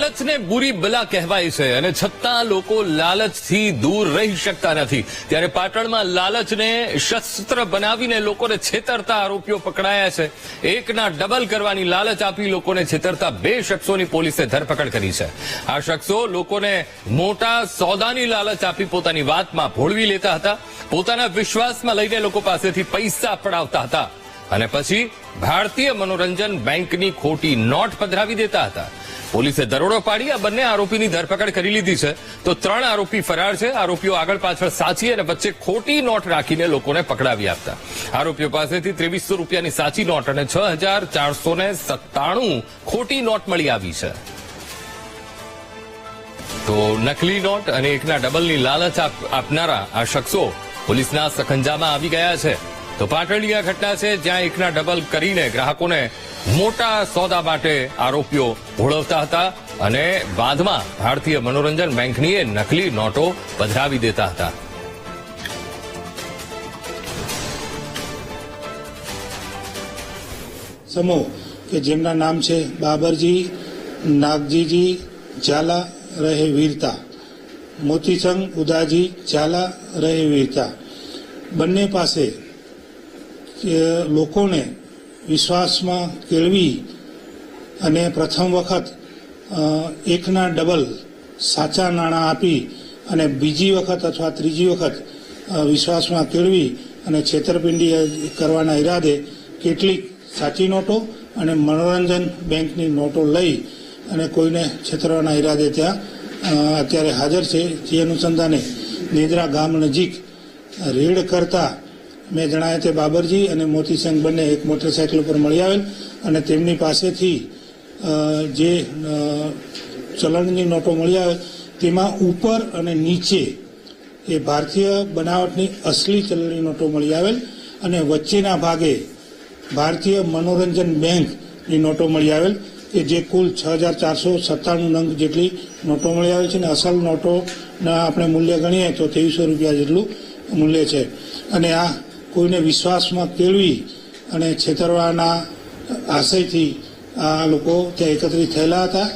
લાલચને બુરી બલા કહેવાય છે અને છતાં લોકો લાલચથી દૂર રહી શકતા નથી. ત્યારે પાટણમાં લાલચને શસ્ત્ર બનાવીને લોકોને છેતરતા આરોપીઓ પકડાયા છે. એકના ડબલ કરવાની લાલચ આપી લોકોને છેતરતા 2 શખ્સોની પોલીસે ધરપકડ કરી છે. આ શખ્સો લોકોને મોટા સોદાની લાલચ આપી પોતાની વાતમાં ભોળવી લેતા હતા. પોતાના વિશ્વાસમાં લઈને લોકો પાસેથી પૈસા પડાવતા હતા અને પછી ભારતીય મનોરંજન બેંકની ખોટી નોટ પધરાવી દેતા હતા. પોલીસે દરોડો પાડી આ બંને આરોપીની ધરપકડ કરી લીધી છે. તો 3 આરોપી ફરાર છે. આરોપીઓ આગળ પાછળ સાચી અને વચ્ચે ખોટી નોટ રાખીને લોકોને પકડાવી આપતા. આરોપીઓ પાસેથી 2300 રૂપિયાની સાચી નોટ અને 6497 ખોટી નોટ મળી આવી છે. તો નકલી નોટ અને એકના ડબલની લાલચ આપનારા આ શખ્સો પોલીસના સખંજામાં આવી ગયા છે. તો પાટણની આ ઘટના છે જ્યાં એકના ડબલ કરીને ગ્રાહકોને મોટા સોદા માટે આરોપીઓ ભોળવતા હતા અને બાદમાં ભારતીય મનોરંજન બેંકની એ નકલી નોટો પધરાવી દેતા હતા. સમૂહ કે જેમના નામ છે બાબરજી નાગજીજી ઝાલા રહે વીરતા, મોતીસંગ ઉદાજી ઝાલા રહે વીરતા, બંને પાસે લોકોને વિશ્વાસમાં કેળવી અને પ્રથમ વખત એકના ડબલ સાચા નાણાં આપી અને બીજી વખત અથવા ત્રીજી વખત વિશ્વાસમાં કેળવી અને છેતરપિંડી કરવાના ઈરાદે કેટલીક સાચી નોટો અને મનોરંજન બેંકની નોટો લઈ અને કોઈને છેતરવાના ઈરાદે ત્યાં અત્યારે હાજર છે. જે અનુસંધાને નેદરા ગામ નજીક રેડ કરતા મેં જણાવ્યા તે બાબરજી અને મોતીસંગ બંને એક મોટરસાયકલ ઉપર મળી આવેલ અને તેમની પાસેથી જે ચલણની નોટો મળી આવે તેમાં ઉપર અને નીચે એ ભારતીય બનાવટની અસલી ચલણની નોટો મળી આવેલ અને વચ્ચેના ભાગે ભારતીય મનોરંજન બેંકની નોટો મળી આવેલ કે જે કુલ 6497 નંગ જેટલી નોટો મળી આવેલ છે અને અસલ નોટોના આપણે મૂલ્ય ગણીએ તો 2300 રૂપિયા જેટલું મૂલ્ય છે. અને આ કોઈને વિશ્વાસમાં કેળવી અને છેતરવાના આશયથી આ લોકો ત્યાં એકત્રિત થયેલા હતા.